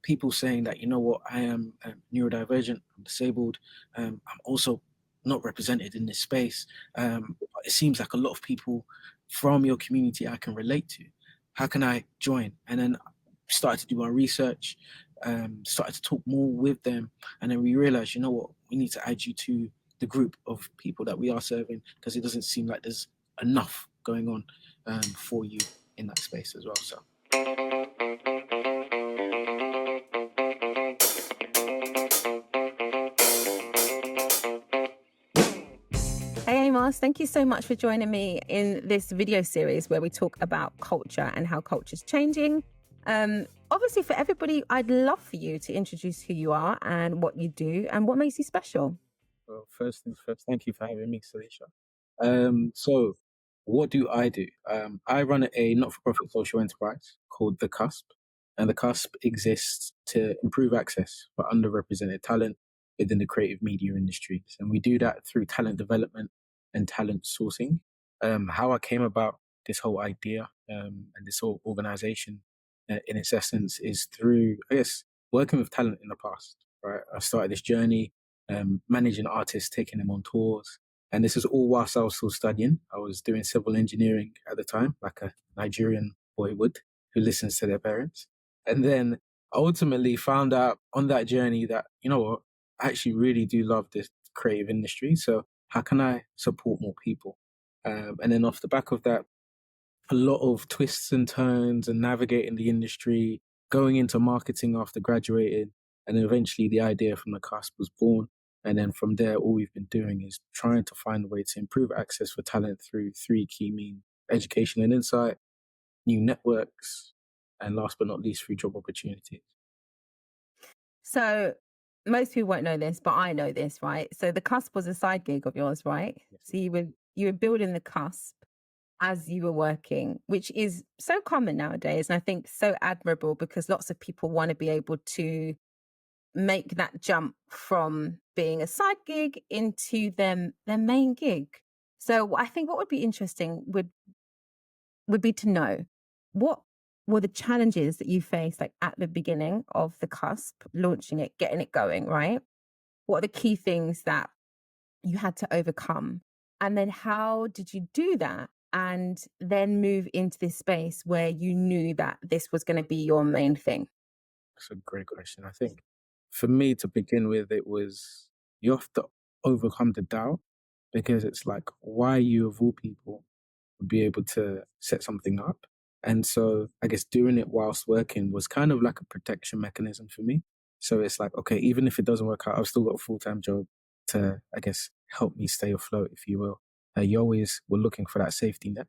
people saying that, you know what, I am neurodivergent, I'm disabled, I'm also not represented in this space. It seems like a lot of people from your community I can relate to. How can I join? And then started to do our research, started to talk more with them, and then we realized, you know what, we need to add you to the group of people that we are serving, because it doesn't seem like there's enough going on for you in that space as well. So. Hey Amos, thank you so much for joining me in this video series where we talk about culture and how culture's changing. Obviously, for everybody, I'd love for you to introduce who you are and what you do and what makes you special. Well, first things first, thank you for having me, Salisha. So what do? I run a not-for-profit social enterprise called the Cusp, and the Cusp exists to improve access for underrepresented talent within the creative media industries. And we do that through talent development and talent sourcing. How I came about this whole idea and this whole organization in its essence is through, I guess, working with talent in the past, right? I started this journey managing artists, taking them on tours. And this is all whilst I was still studying. I was doing civil engineering at the time, like a Nigerian boy would, who listens to their parents. And then ultimately found out on that journey that, you know what, I actually really do love this creative industry. So how can I support more people? And then off the back of that, a lot of twists and turns and navigating the industry, going into marketing after graduating. And then eventually the idea from the Cusp was born. And then from there, all we've been doing is trying to find a way to improve access for talent through three key means: education and insight, new networks, and last but not least, through job opportunities. So most people won't know this, but I know this, right? So the Cusp was a side gig of yours, right? Yes. So you were building the Cusp as you were working, which is so common nowadays. And I think so admirable, because lots of people want to be able to make that jump from being a side gig into their main gig. So I think what would be interesting would be to know, what were the challenges that you faced, like at the beginning of the Cusp, launching it, getting it going, right? What are the key things that you had to overcome? And then how did you do that and then move into this space where you knew that this was going to be your main thing? That's a great question. I think for me to begin with, it was, you have to overcome the doubt, because it's like, why you of all people would be able to set something up. And so I guess doing it whilst working was kind of like a protection mechanism for me. So it's like, okay, even if it doesn't work out, I've still got a full-time job to, I guess, help me stay afloat, if you will. You always were looking for that safety net.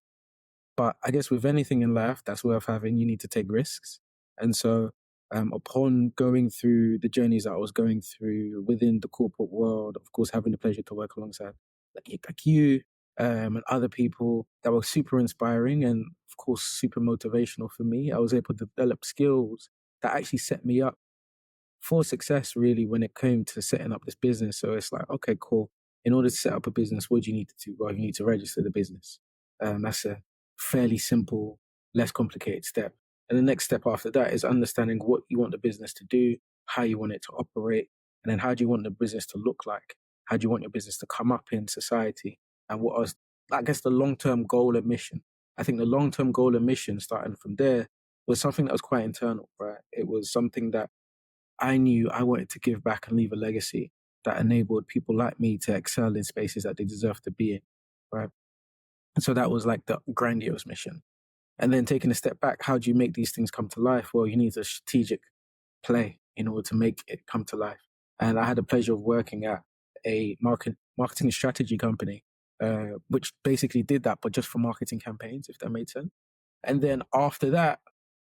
But I guess with anything in life that's worth having, you need to take risks. And so upon going through the journeys that I was going through within the corporate world, of course, having the pleasure to work alongside like you and other people that were super inspiring and, of course, super motivational for me, I was able to develop skills that actually set me up for success, really, when it came to setting up this business. So it's like, okay, cool. In order to set up a business, what do you need to do? Well, you need to register the business. That's a fairly simple, less complicated step. And the next step after that is understanding what you want the business to do, how you want it to operate, and then how do you want the business to look like? How do you want your business to come up in society? And what was, I guess, the long-term goal and mission? I think the long-term goal and mission, starting from there, was something that was quite internal, right? It was something that I knew I wanted to give back and leave a legacy that enabled people like me to excel in spaces that they deserve to be in, right? And so that was like the grandiose mission. And then taking a step back, how do you make these things come to life? Well, you need a strategic play in order to make it come to life. And I had the pleasure of working at a marketing strategy company, which basically did that, but just for marketing campaigns, if that made sense. And then after that,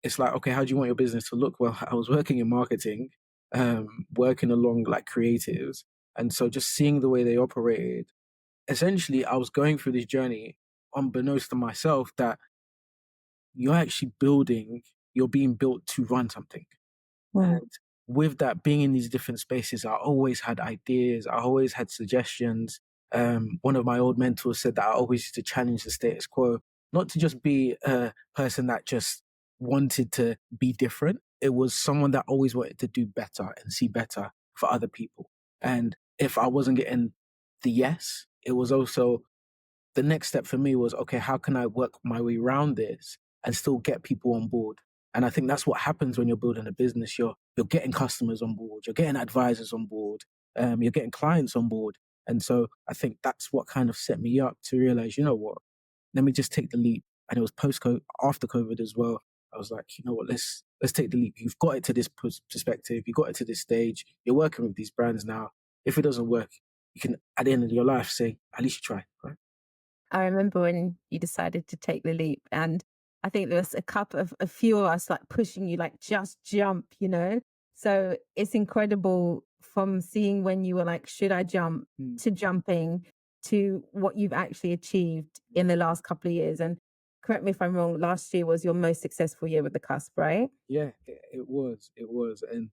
it's like, okay, how do you want your business to look? Well, I was working in marketing, working along like creatives. And so just seeing the way they operated, essentially I was going through this journey unbeknownst to myself that you're being built to run something. Mm. And with that, being in these different spaces, I always had ideas. I always had suggestions. One of my old mentors said that I always used to challenge the status quo, not to just be a person that just wanted to be different, it was someone that always wanted to do better and see better for other people. And if I wasn't getting the yes, it was also the next step for me was, okay, how can I work my way around this and still get people on board? And I think that's what happens when you're building a business. You're getting customers on board, you're getting advisors on board, you're getting clients on board. And so I think that's what kind of set me up to realize, you know what, let me just take the leap. And it was after COVID as well. I was like, you know what, let's take the leap. You've got it to this perspective. You got it to this stage. You're working with these brands now. If it doesn't work, you can, at the end of your life, say, at least you try, right? I remember when you decided to take the leap, and I think there was a few of us like pushing you, like, just jump, you know? So it's incredible from seeing when you were like, should I jump, to jumping to what you've actually achieved in the last couple of years. And correct me if I'm wrong, last year was your most successful year with the Cusp, right? Yeah, it was. It was. And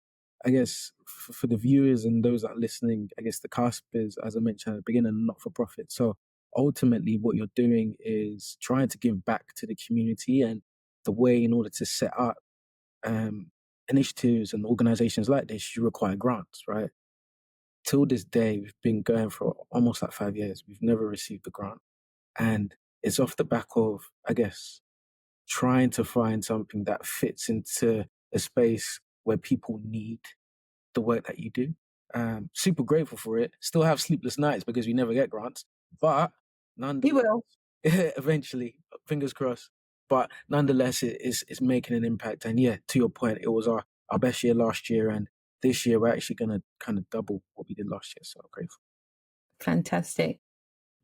I guess for the viewers and those that are listening, I guess the Cusp is, as I mentioned at the beginning, not for profit. So ultimately, what you're doing is trying to give back to the community, and the way in order to set up initiatives and organizations like this, you require grants, right? Till this day, we've been going for almost like 5 years. We've never received a grant. And it's off the back of, I guess, trying to find something that fits into a space where people need the work that you do. Super grateful for it. Still have sleepless nights because we never get grants, but You nonetheless, will. eventually, fingers crossed. But nonetheless, it's making an impact. And yeah, to your point, it was our best year last year, and this year we're actually going to kind of double what we did last year. So I'm grateful. Fantastic.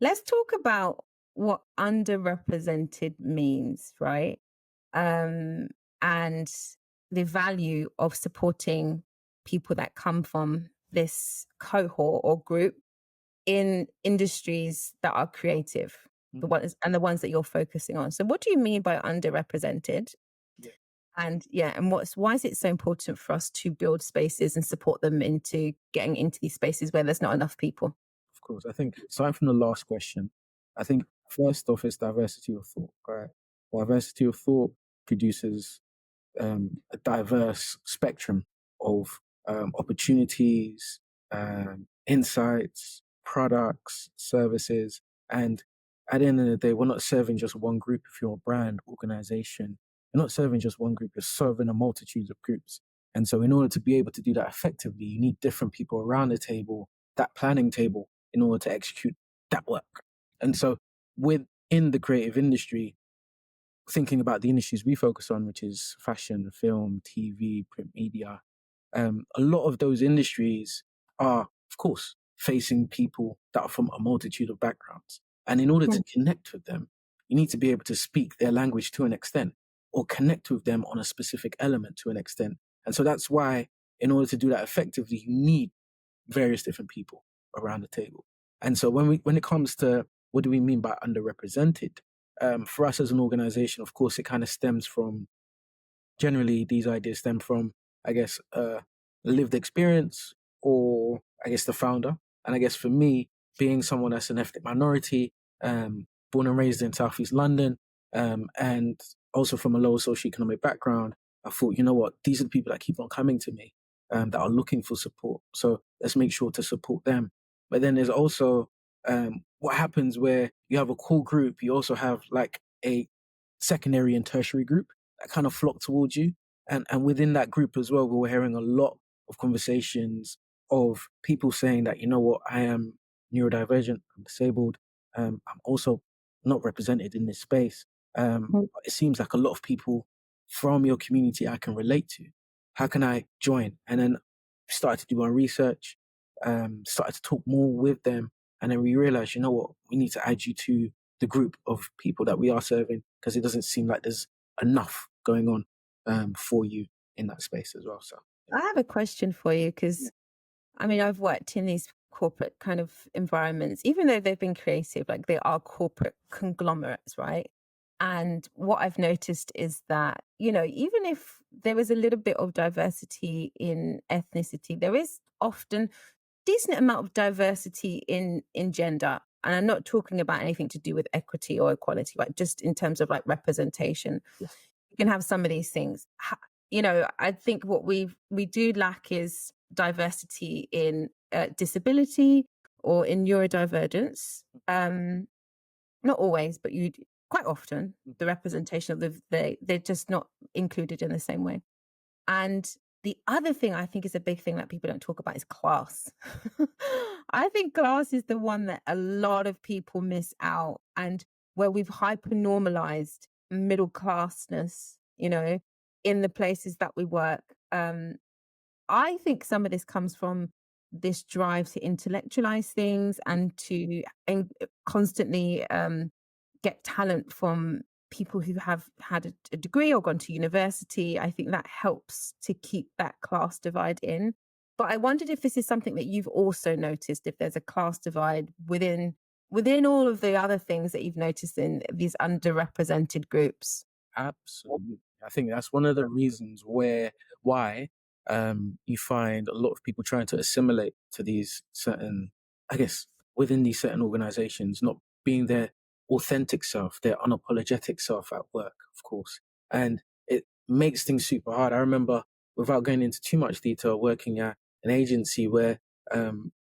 Let's talk about what underrepresented means, right? And the value of supporting people that come from this cohort or group in industries that are creative, the ones that you're focusing on. So what do you mean by underrepresented? Yeah. And why is it so important for us to build spaces and support them into getting into these spaces where there's not enough people? Of course. I think, starting from the last question, I think first off is diversity of thought, right? Diversity of thought produces a diverse spectrum of opportunities, insights, products, services. And at the end of the day, we're not serving just one group. If you're a brand organization, you're not serving just one group, you're serving a multitude of groups. And so in order to be able to do that effectively, you need different people around the table, that planning table, in order to execute that work. And so within the creative industry, thinking about the industries we focus on, which is fashion, film, TV, print media, a lot of those industries are, of course, facing people that are from a multitude of backgrounds. And in order to connect with them, you need to be able to speak their language to an extent, or connect with them on a specific element to an extent. And so that's why, in order to do that effectively, you need various different people around the table. And so when it comes to what do we mean by underrepresented, for us as an organization, of course, it kind of stems from, generally these ideas stem from, I guess, lived experience, or I guess the founder. And I guess for me, being someone that's an ethnic minority, born and raised in Southeast London, and also from a lower socioeconomic background, I thought, you know what, these are the people that keep on coming to me, that are looking for support. So let's make sure to support them. But then there's also what happens where you have a core group, you also have like a secondary and tertiary group that kind of flock towards you. And within that group as well, we were hearing a lot of conversations of people saying that, you know what, I am neurodivergent, I'm disabled, I'm also not represented in this space. It seems like a lot of people from your community I can relate to. How can I join? And then started to do our research, started to talk more with them. And then we realized, you know what, we need to add you to the group of people that we are serving, because it doesn't seem like there's enough going on for you in that space as well. So I have a question for you because I mean, I've worked in these corporate kind of environments, even though they've been creative, like they are corporate conglomerates, right? And what I've noticed is that, even if there is a little bit of diversity in ethnicity, there is often decent amount of diversity in gender. And I'm not talking about anything to do with equity or equality, like just in terms of like representation. You can have some of these things. I think what we do lack is diversity in disability or in neurodivergence. Not always, but quite often the representation of they're just not included in the same way. And the other thing I think is a big thing that people don't talk about is class. I think class is the one that a lot of people miss out, and where we've hyper normalized middle classness, in the places that we work. I think some of this comes from this drive to intellectualize things and to constantly get talent from people who have had a degree or gone to university. I think that helps to keep that class divide in. But I wondered if this is something that you've also noticed, if there's a class divide within all of the other things that you've noticed in these underrepresented groups. Absolutely. I think that's one of the reasons why you find a lot of people trying to assimilate to these certain, I guess, within these certain organizations, not being their authentic self, their unapologetic self at work, of course. And it makes things super hard. I remember, without going into too much detail, working at an agency where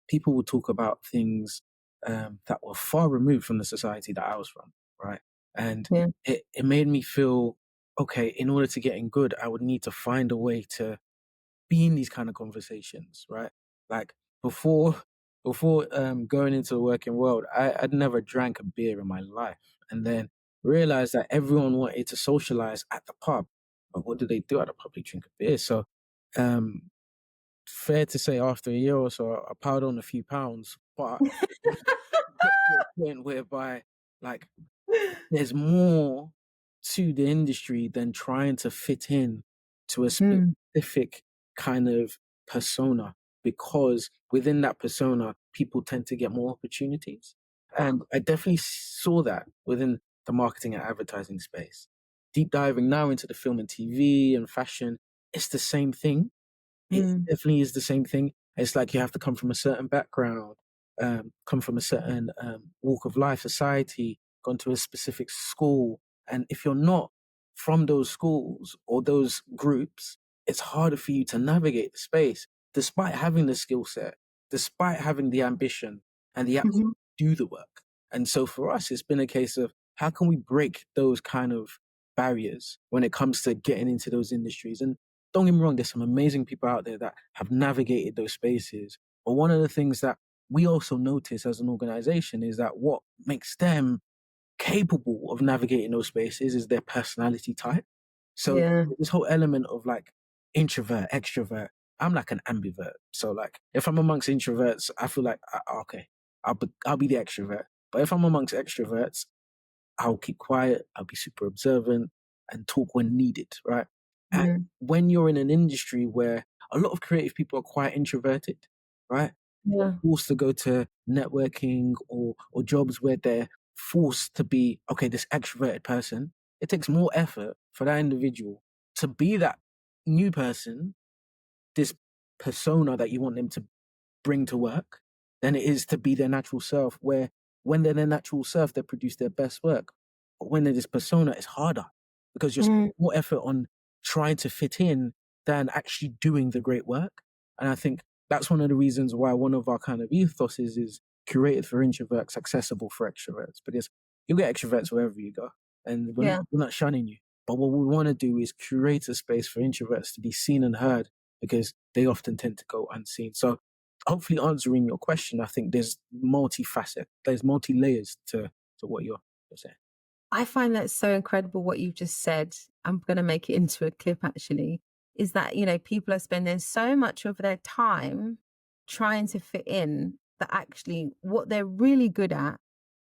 people would talk about things that were far removed from the society that I was from, right? And Yeah. it made me feel, okay, in order to get in good, I would need to find a way to be in these kind of conversations, right? Like before, before going into the working world, I'd never drank a beer in my life, and then realized that everyone wanted to socialize at the pub. But what do they do at the pub? They drink a beer. So, um, fair to say, after a year or so, I piled on a few pounds, but got to a point whereby, like, there's more to the industry than trying to fit in to a Mm, specific kind of persona, because within that persona, people tend to get more opportunities. And I definitely saw that within the marketing and advertising space. Deep diving now into the film and TV and fashion, it's the same thing. It mm, definitely is the same thing. It's like you have to come from a certain background, come from a certain walk of life, society, gone to a specific school. And if you're not from those schools or those groups, it's harder for you to navigate the space, despite having the skill set, despite having the ambition and the aptitude mhm, to do the work. And so for us, it's been a case of how can we break those kind of barriers when it comes to getting into those industries? And don't get me wrong, there's some amazing people out there that have navigated those spaces. But one of the things that we also notice as an organization is that what makes them capable of navigating those spaces is their personality type. So yeah. this whole element of like introvert, extrovert, I'm like an ambivert. So like if I'm amongst introverts, I feel like okay, I'll be the extrovert. But if I'm amongst extroverts, I'll keep quiet, I'll be super observant and talk when needed, right? And Mm, when you're in an industry where a lot of creative people are quite introverted, right? They're yeah. forced to go to networking or jobs where they're forced to be, okay, this extroverted person. It takes more effort for that individual to be that new person, this persona that you want them to bring to work than it is to be their natural self, where when they're their natural self, they produce their best work. But when they're this persona, it's harder because you're Mm, spending more effort on trying to fit in than actually doing the great work. And I think that's one of the reasons why one of our kind of ethos is curated for introverts, accessible for extroverts, because you'll get extroverts wherever you go. And yeah. we're not shunning you. But what we want to do is curate a space for introverts to be seen and heard because they often tend to go unseen. So hopefully answering your question, I think there's multi layers to what you're saying. I find that so incredible what you've just said. I'm going to make it into a clip actually. Is that, people are spending so much of their time trying to fit in that actually what they're really good at,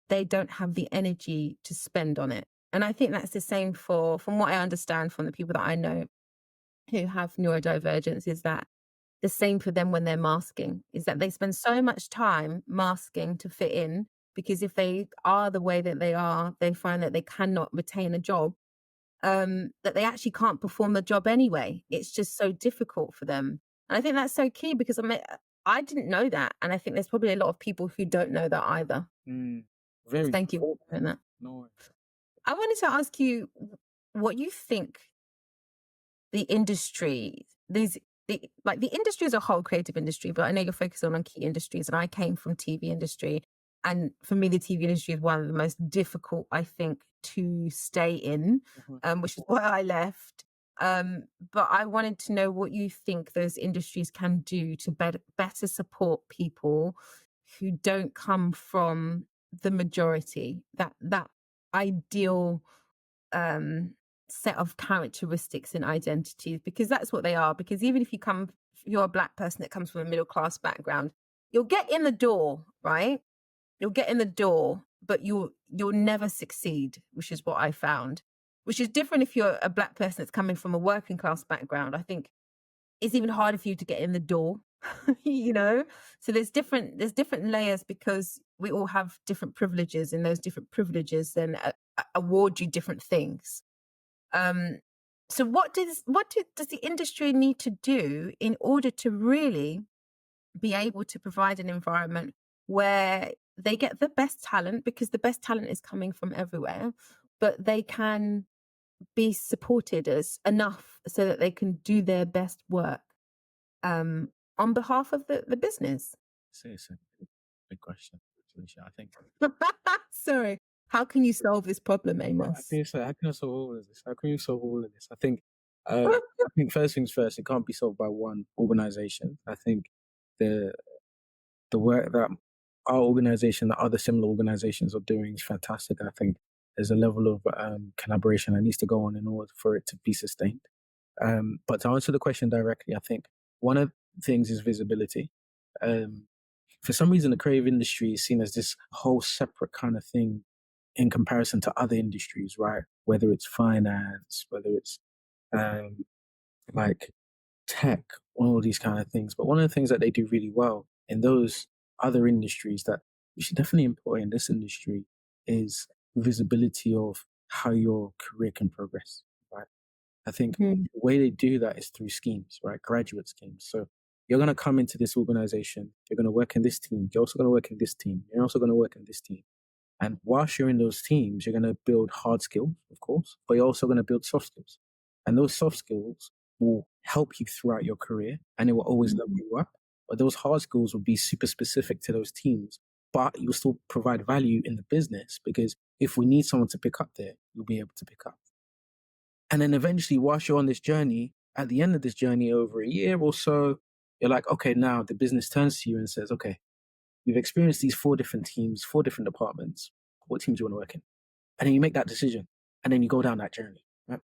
they don't have the energy to spend on it. And I think that's the same from what I understand from the people that I know who have neurodivergence, is that the same for them when they're masking, is that they spend so much time masking to fit in, because if they are the way that they are, they find that they cannot retain a job, that they actually can't perform the job anyway. It's just so difficult for them. And I think that's so key because I didn't know that. And I think there's probably a lot of people who don't know that either. Mm, So very thank you true. for sharing that. No worries. I wanted to ask you what you think the industry, the industry as a whole, creative industry, but I know you're focused on key industries, and I came from TV industry. And for me, the TV industry is one of the most difficult, I think, to stay in, which is why I left. But I wanted to know what you think those industries can do to better support people who don't come from the majority, that ideal set of characteristics and identities, because that's what they are. Because even if you're a Black person that comes from a middle class background, you'll get in the door, right? You'll get in the door, but you'll never succeed, which is what I found. Which is different if you're a Black person that's coming from a working class background. I think it's even harder for you to get in the door, you know? So there's different layers, because we all have different privileges, and those different privileges then award you different things. So what does the industry need to do in order to really be able to provide an environment where they get the best talent, because the best talent is coming from everywhere, but they can be supported as enough so that they can do their best work on behalf of the business? It's a big question, Felicia. I think. Sorry. How can you solve this problem, Amos? How can I solve all of this? How can you solve all of this? I think first things first, it can't be solved by one organization. I think the work that our organization, that other similar organizations are doing is fantastic. I think there's a level of collaboration that needs to go on in order for it to be sustained. But to answer the question directly, I think one of the things is visibility. For some reason, the creative industry is seen as this whole separate kind of thing in comparison to other industries, right? Whether it's finance, whether it's like tech, all these kind of things. But one of the things that they do really well in those other industries that we should definitely employ in this industry is visibility of how your career can progress, right? I think the way they do that is through schemes, right? Graduate schemes. So you're going to come into this organization, you're going to work in this team, you're also going to work in this team, you're also going to work in this team. And whilst you're in those teams, you're going to build hard skills, of course, but you're also going to build soft skills. And those soft skills will help you throughout your career, and it will always level you up. But those hard skills will be super specific to those teams, but you'll still provide value in the business, because if we need someone to pick up there, you'll be able to pick up. And then eventually, whilst you're on this journey, at the end of this journey, over a year or so, you're like, okay, now the business turns to you and says, okay, you've experienced these 4 different teams, 4 different departments. What teams do you want to work in? And then you make that decision, and then you go down that journey. Right?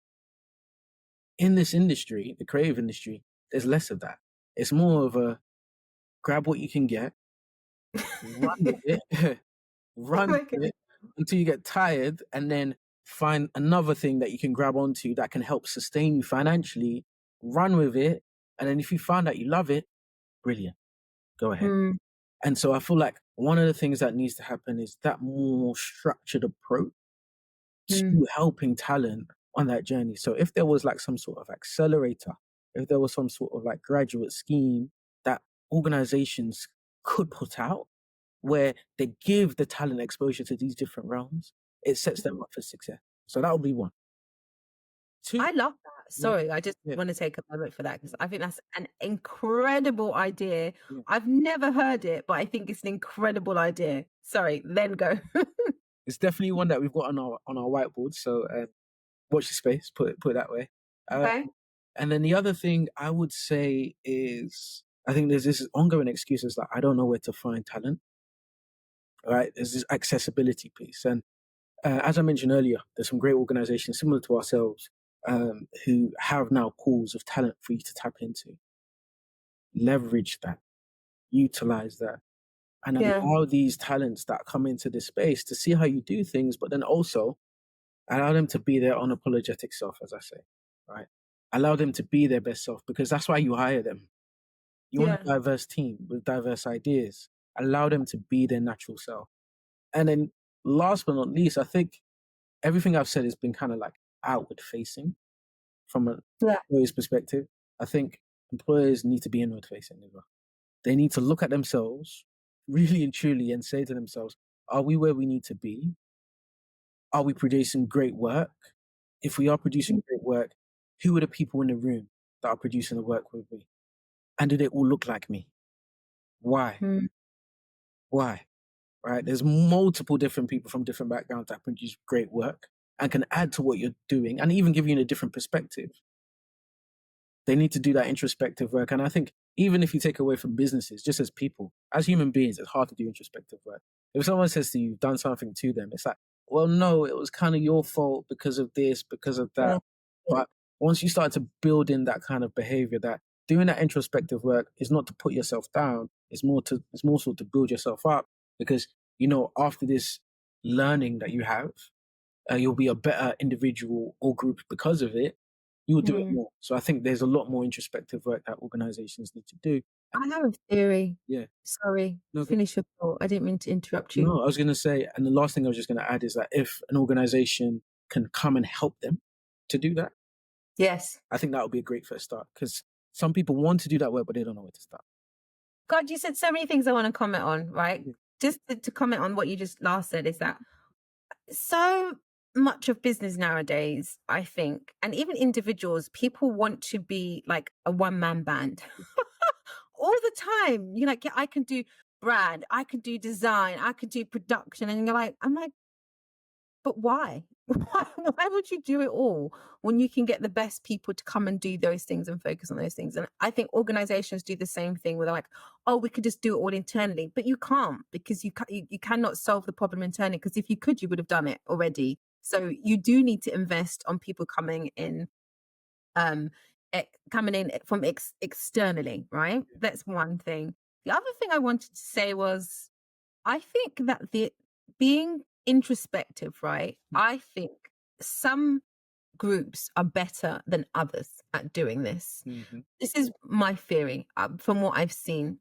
In this industry, the creative industry, there's less of that. It's more of a grab what you can get, run with it, run with it until you get tired, and then find another thing that you can grab onto that can help sustain you financially, run with it. And then if you find out you love it, brilliant, go ahead. And so I feel like one of the things that needs to happen is that more structured approach to helping talent on that journey. So if there was like some sort of accelerator, if there was some sort of like graduate scheme that organizations could put out where they give the talent exposure to these different realms, it sets them up for success. So that would be one. 2, I love that. Sorry, I just want to take a moment for that, because I think that's an incredible idea. I've never heard it, but I think it's an incredible idea. Sorry, then go. It's definitely one that we've got on our whiteboard. So watch the space, put it that way. Okay. And then the other thing I would say is, I think there's this ongoing excuses that I don't know where to find talent. Right? There's this accessibility piece. And as I mentioned earlier, there's some great organizations similar to ourselves who have now pools of talent for you to tap into. Leverage that, utilize that, and allow these talents that come into this space to see how you do things, but then also allow them to be their unapologetic self, as I say, right? Allow them to be their best self, because that's why you hire them. You want a diverse team with diverse ideas. Allow them to be their natural self. And then last but not least, I think everything I've said has been kind of like outward facing from an employer's perspective. I think employers need to be inward facing as well. They need to look at themselves really and truly and say to themselves, are we where we need to be? Are we producing great work? If we are producing great work, who are the people in the room that are producing the work with me? And do they all look like me? Why? Mm. Why? Right? There's multiple different people from different backgrounds that produce great work and can add to what you're doing and even give you a different perspective. They need to do that introspective work. And I think even if you take away from businesses, just as people, as human beings, it's hard to do introspective work. If someone says to you, you've done something to them, it's like, well, no, it was kind of your fault because of this, because of that. Yeah. But once you start to build in that kind of behavior, that doing that introspective work is not to put yourself down, it's more so to build yourself up, because, you know, after this learning that you have, you'll be a better individual or group because of it. You will do it Mm. more. So I think there's a lot more introspective work that organizations need to do. I have a theory. Yeah. Sorry, No, finish your thought. I didn't mean to interrupt you. no, I was going to say, and the last thing I was just going to add is that if an organization can come and help them to do that, Yes. I think that would be a great first start, because some people want to do that work, but they don't know where to start. God, you said so many things I want to comment on, right? Yeah. Just to comment on what you just last said is that so much of business nowadays, I think, and even individuals, people want to be like a one-man band all the time. You're like, yeah, I can do brand, I can do design, I can do production. And you're like, I'm like, but why? Why would you do it all when you can get the best people to come and do those things and focus on those things? And I think organizations do the same thing where they're like, oh, we could just do it all internally, but you can't, because you cannot solve the problem internally, because if you could, you would have done it already. So you do need to invest on people coming in from externally, right? Yeah. That's one thing. The other thing I wanted to say was, I think that the being introspective, right? I think some groups are better than others at doing this. Mm-hmm. This is my theory from what I've seen.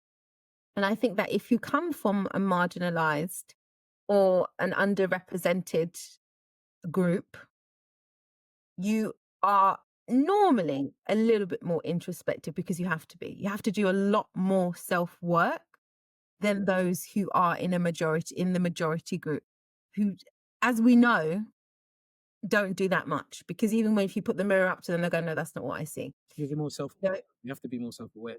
And I think that if you come from a marginalized or an underrepresented group, you are normally a little bit more introspective, because you have to be. You have to do a lot more self-work than those who are in the majority group, who, as we know, don't do that much, because even when if you put the mirror up to them, they're going, no, that's not what I see. You're more self. No. You have to be more self-aware.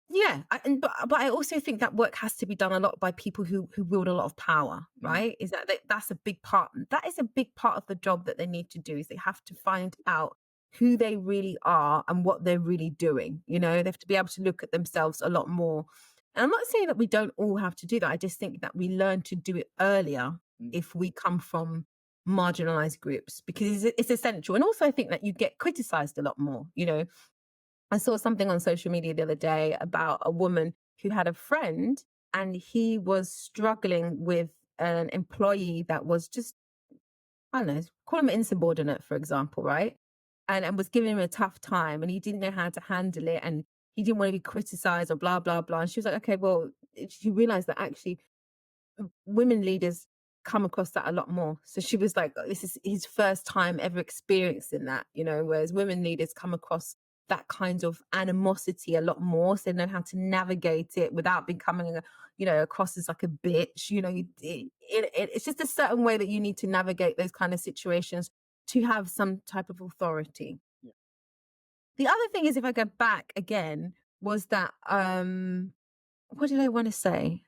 Yeah, but I also think that work has to be done a lot by people who wield a lot of power, right? Is that's a big part. That is a big part of the job that they need to do. Is they have to find out who they really are and what they're really doing. You know, they have to be able to look at themselves a lot more. And I'm not saying that we don't all have to do that. I just think that we learn to do it earlier if we come from marginalized groups, because it's essential. And also I think that you get criticized a lot more. You know, I saw something on social media the other day about a woman who had a friend, and he was struggling with an employee that was just, I don't know, call him insubordinate, for example, right? And was giving him a tough time, and he didn't know how to handle it, and he didn't want to be criticized or blah, blah, blah. And she was like, okay, well, she realized that actually women leaders come across that a lot more. So she was like, this is his first time ever experiencing that, you know, whereas women leaders come across that kind of animosity a lot more. So they know how to navigate it without becoming, across as like a bitch. You know, it's just a certain way that you need to navigate those kind of situations to have some type of authority. Yeah. The other thing is, if I go back again, was that, what did I want to say?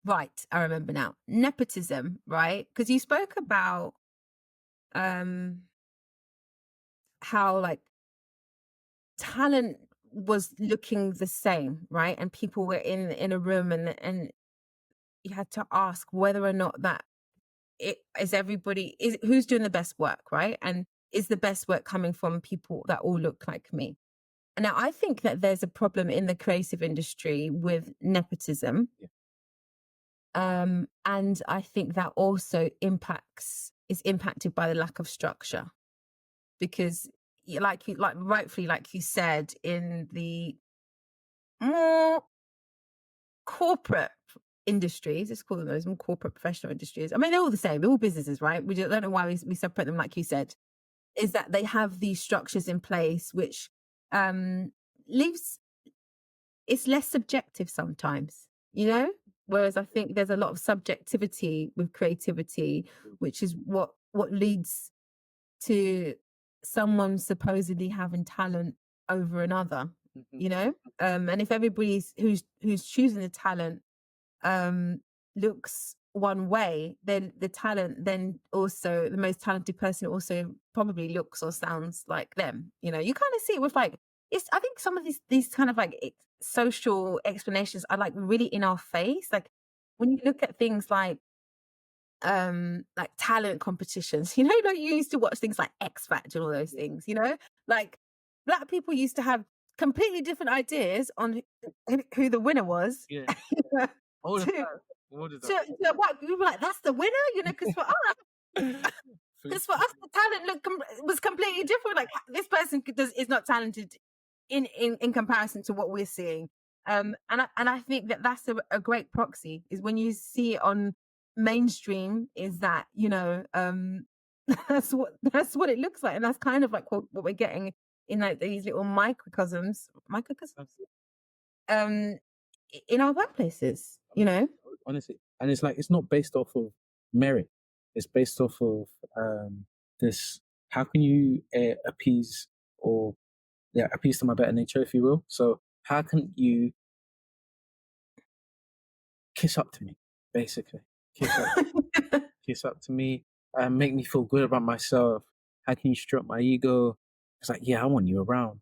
Right, I remember now. Nepotism, right? Because you spoke about how like talent was looking the same, right? And people were in a room, and you had to ask whether or not that who's doing the best work, right? And is the best work coming from people that all look like me? And now I think that there's a problem in the creative industry with nepotism. Yeah. And I think that also is impacted by the lack of structure, because rightfully, like you said, in the more corporate industries, let's call them those more corporate professional industries. I mean, they're all the same. They're all businesses, right? We don't know why we separate them, like you said, is that they have these structures in place, which leaves it's less subjective sometimes, you know? Whereas I think there's a lot of subjectivity with creativity, which is what leads to someone supposedly having talent over another, you know? And if everybody's who's choosing the talent looks one way, then the talent then also the most talented person also probably looks or sounds like them. You know, you kind of see it with like it's I think some of these kind of like social explanations are like really in our face. Like when you look at things like talent competitions, you know, like you used to watch things like X Factor and all those things, you know, like black people used to have completely different ideas on who the winner was. Yeah. All the to, time. All the to what we were like, that's the winner, you know, because for us, time. because for us, the talent was completely different. Like this person is not talented in comparison to what we're seeing. And I think that that's a great proxy is when you see it on mainstream is that, you know, that's what it looks like. And that's kind of like what we're getting in like these little microcosms, um, in our workplaces, you know? Honestly, and it's like it's not based off of merit. It's based off of this. How can you appease or appease to my better nature, if you will? So how can you kiss up to me, basically? Kiss up, kiss up to me, and make me feel good about myself. How can you stroke my ego? It's like, yeah, I want you around.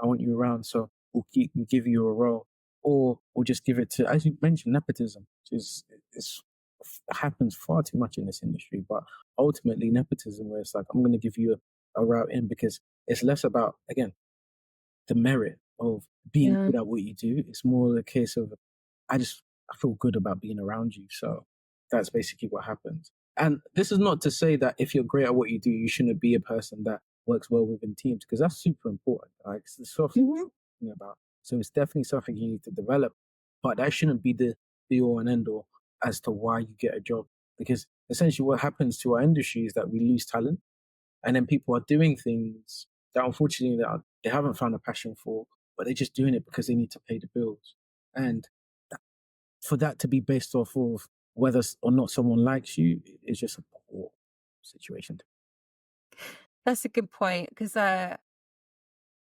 I want you around. So we'll give you a role, or we'll just give it to, as you mentioned, nepotism, which is happens far too much in this industry. But ultimately, nepotism, where it's like, I'm going to give you a route in because it's less about again the merit of being Yeah. good at what you do. It's more the case of I feel good about being around you. So that's basically what happens. And this is not to say that if you're great at what you do, you shouldn't be a person that works well within teams because that's super important. Like it's the soft Mhm. thing about. So it's definitely something you need to develop, but that shouldn't be the be all and end all as to why you get a job. Because essentially what happens to our industry is that we lose talent and then people are doing things that unfortunately they haven't found a passion for, but they're just doing it because they need to pay the bills. And for that to be based off of whether or not someone likes you is just a poor situation. That's a good point because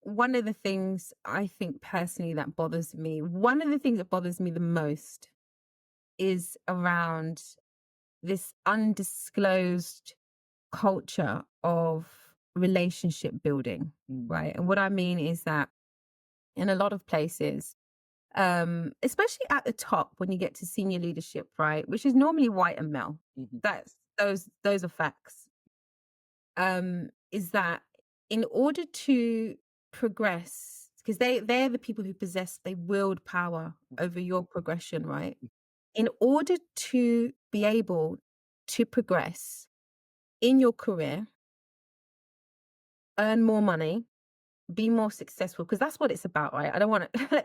one of the things I think personally that bothers me, one of the things that bothers me the most is around this undisclosed culture of relationship building, right? And what I mean is that in a lot of places, especially at the top when you get to senior leadership, right, which is normally white and male, that's those are facts. Is that in order to progress, because they're the people who they wield power over your progression, right? In order to be able to progress in your career, earn more money, be more successful, because that's what it's about, right? I don't want to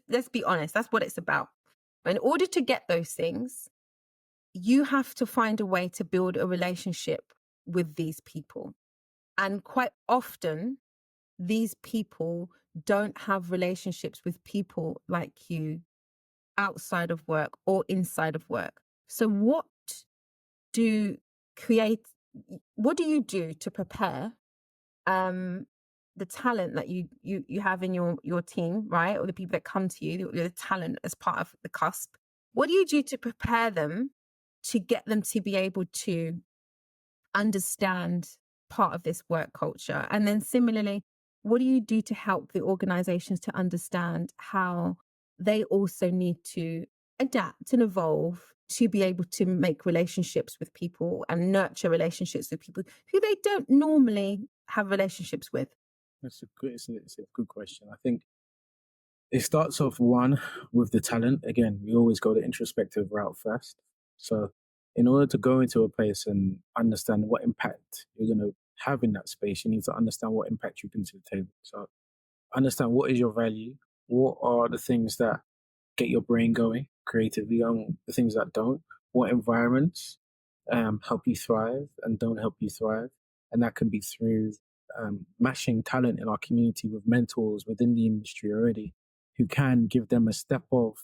let's be honest, that's what it's about. In order to get those things, you have to find a way to build a relationship with these people. And quite often, these people don't have relationships with people like you outside of work or inside of work. So do create what do you do to prepare um the talent that you have in your team, right? Or the people that come to you, the talent as part of the cusp. What do you do to prepare them to get them to be able to understand part of this work culture? And then similarly, what do you do to help the organizations to understand how they also need to adapt and evolve to be able to make relationships with people and nurture relationships with people who they don't normally have relationships with? It's a good question. I think it starts off one with the talent. Again, we always go the introspective route first. So in order to go into a place and understand what impact you're going to have in that space, you need to understand what impact you bring to the table. So understand what is your value, what are the things that get your brain going creatively, and the things that don't, what environments help you thrive and don't help you thrive. And that can be through matching talent in our community with mentors within the industry already who can give them a step of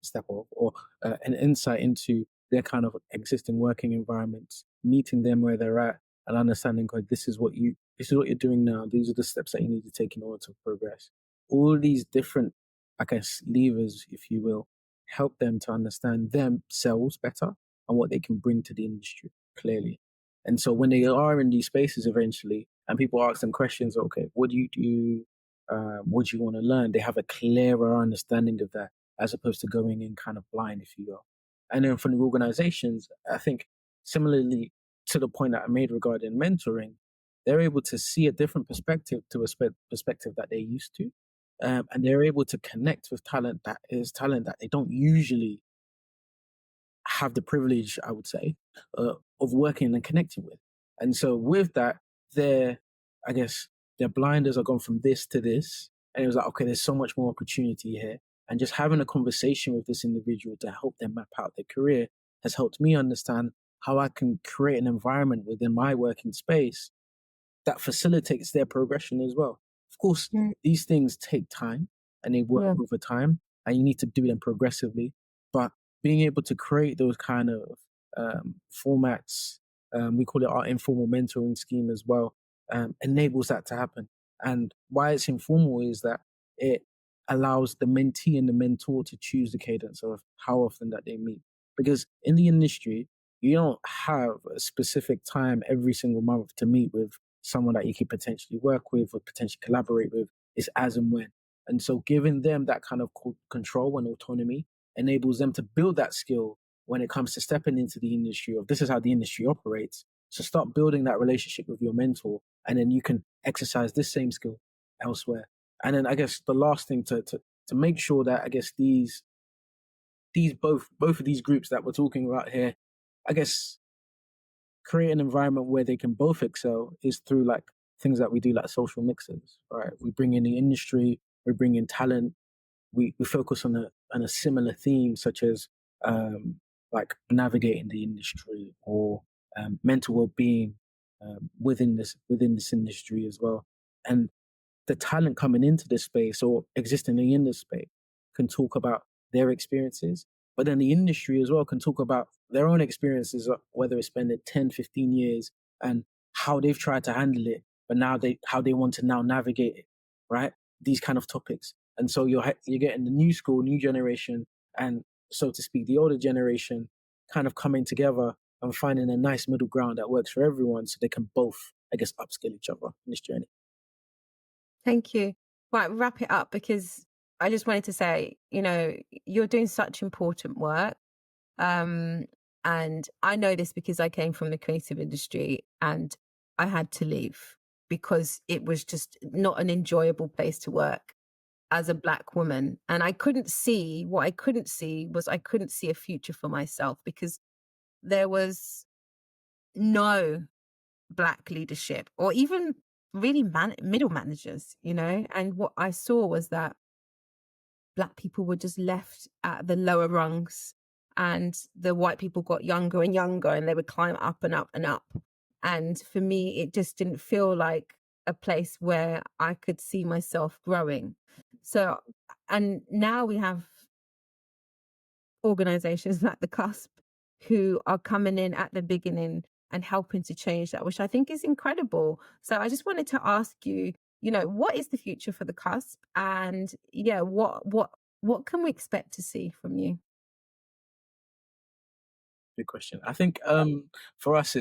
step of, or an insight into their kind of existing working environments, meeting them where they're at, and understanding, God, this is what you're doing now. These are the steps that you need to take in order to progress. All these different, I guess, levers, if you will, help them to understand themselves better and what they can bring to the industry clearly. And so when they are in these spaces eventually, and people ask them questions, okay, what do you do? What do you want to learn? They have a clearer understanding of that, as opposed to going in kind of blind, if you will. And then from the organizations, I think similarly to the point that I made regarding mentoring, they're able to see a different perspective to a perspective that they're used to. And they're able to connect with talent that they don't usually have the privilege, I would say, of working and connecting with. And so with that, I guess, their blinders are gone from this to this. And it was like, okay, there's so much more opportunity here. And just having a conversation with this individual to help them map out their career has helped me understand how I can create an environment within my working space that facilitates their progression as well. Of course, these things take time and they work over time, and you need to do them progressively. But being able to create those kind of formats, we call it our informal mentoring scheme as well, enables that to happen. And why it's informal is that it allows the mentee and the mentor to choose the cadence of how often that they meet. Because in the industry, you don't have a specific time every single month to meet with someone that you could potentially work with or potentially collaborate with. Is as and when. And so giving them that kind of control and autonomy enables them to build that skill when it comes to stepping into the industry of this is how the industry operates. So start building that relationship with your mentor, and then you can exercise this same skill elsewhere. And then I guess the last thing to make sure that I guess these both of these groups that we're talking about here, I guess, create an environment where they can both excel is through like things that we do like social mixers, right? We bring in the industry, we bring in talent, we focus on a similar theme such as like navigating the industry or mental well-being within this industry as well. And the talent coming into this space or existing in this space can talk about their experiences, but then the industry as well can talk about their own experiences, whether it's spending 10, 15 years and how they've tried to handle it, but now how they want to now navigate it, right? These kind of topics. And so you're getting the new school, new generation, and so to speak, the older generation kind of coming together and finding a nice middle ground that works for everyone so they can both, I guess, upskill each other in this journey. Thank you. Right, wrap it up, because I just wanted to say, you're doing such important work. And I know this because I came from the creative industry and I had to leave because it was just not an enjoyable place to work as a Black woman. And I couldn't see a future for myself because there was no Black leadership or even really middle managers, and what I saw was that Black people were just left at the lower rungs and the white people got younger and younger and they would climb up and up and up. And for me, it just didn't feel like a place where I could see myself growing. So, and now we have organizations like the Cusp who are coming in at the beginning and helping to change that, which I think is incredible. So I just wanted to ask you, what is the future for the Cusp? And what can we expect to see from you? Good question. I think for us,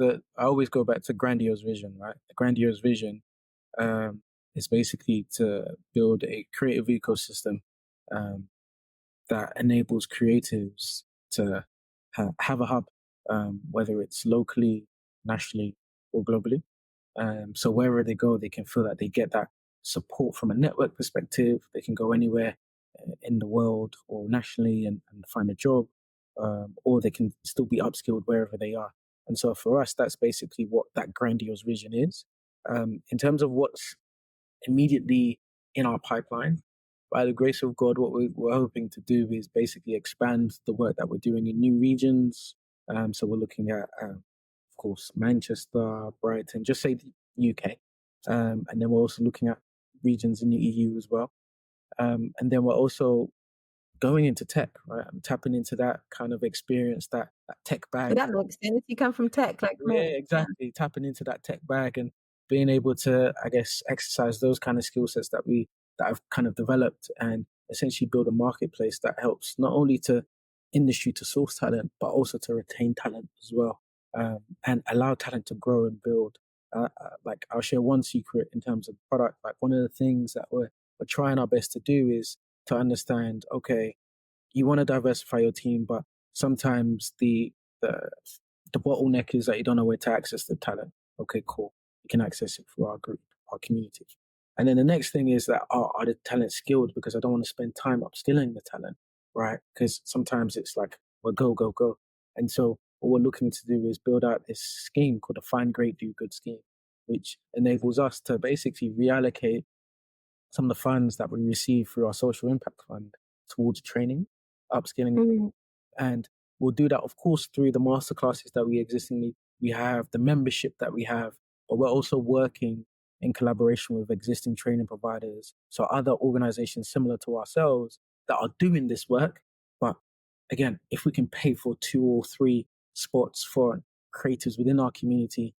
I always go back to grandiose vision, right? The grandiose vision is basically to build a creative ecosystem that enables creatives to have a hub, whether it's locally, nationally, or globally. So wherever they go, they can feel that they get that support from a network perspective. They can go anywhere in the world or nationally and find a job, or they can still be upskilled wherever they are. And so for us, that's basically what that grandiose vision is. In terms of what's immediately in our pipeline, by the grace of God, what we're hoping to do is basically expand the work that we're doing in new regions. So we're looking at, of course, Manchester, Brighton, just say the UK. And then we're also looking at regions in the EU as well. And then we're also going into tech, right? I'm tapping into that kind of experience, that tech bag. But that makes sense. You come from tech, like Yeah, me. Yeah. exactly. Tapping into that tech bag and being able to, I guess, exercise those kind of skill sets that I've kind of developed and essentially build a marketplace that helps not only to industry to source talent, but also to retain talent as well, and allow talent to grow and build. Like I'll share one secret in terms of product. Like one of the things that we're trying our best to do is to understand, okay, you want to diversify your team, but sometimes the the bottleneck is that you don't know where to access the talent. Okay, cool. You can access it through our group, our community. And then the next thing is that are the talent skilled? Because I don't want to spend time upskilling the talent, right? Because sometimes it's like, well, go, go, go. And so what we're looking to do is build out this scheme called the Find Great, Do Good scheme, which enables us to basically reallocate some of the funds that we receive through our social impact fund towards training, upskilling, Mm. and we'll do that, of course, through the masterclasses that we have, the membership that we have, but we're also working in collaboration with existing training providers. So other organizations similar to ourselves that are doing this work. But again, if we can pay for 2 or 3 spots for creators within our community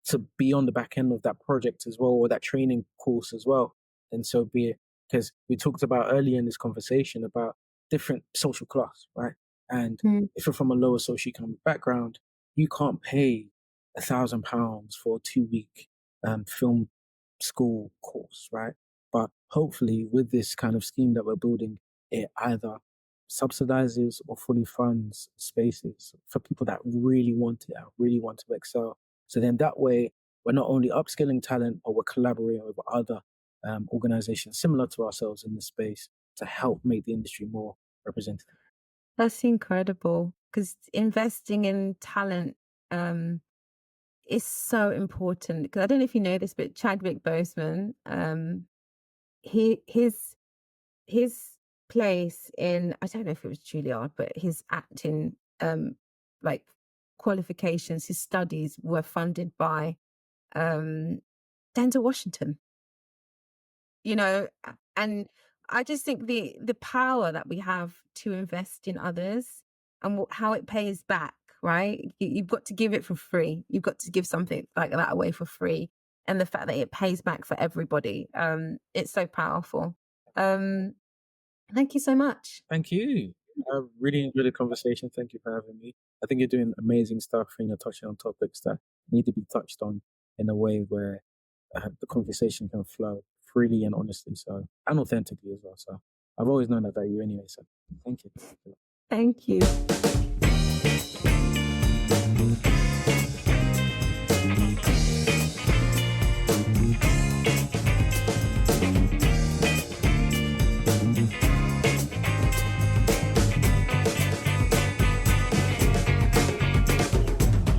to be on the back end of that project as well, or that training course as well, then so be it. Because we talked about earlier in this conversation about different social class, right? And Mm. if you're from a lower socioeconomic background, you can't pay £1,000 for a 2 week film school course, right? But hopefully, with this kind of scheme that we're building, it either subsidizes or fully funds spaces for people that really want it, really want to excel. So then that way, we're not only upskilling talent, but we're collaborating with other organizations similar to ourselves in this space to help make the industry more representative. That's incredible because investing in talent is so important. Because I don't know if you know this, but Chadwick Boseman, he his place in, I don't know if it was Juilliard, but his acting like qualifications, his studies were funded by um Denzel Washington. And I just think the power that we have to invest in others and how it pays back, right? You've got to give it for free. You've got to give something like that away for free, and the fact that it pays back for everybody, it's so powerful. um Thank you so much. Thank you. I really enjoyed the conversation. Thank you for having me. I think you're doing amazing stuff and you're touching on topics that need to be touched on in a way where the conversation can flow freely and honestly. So, and authentically as well. So, I've always known that about you anyway. So, thank you. Thank you.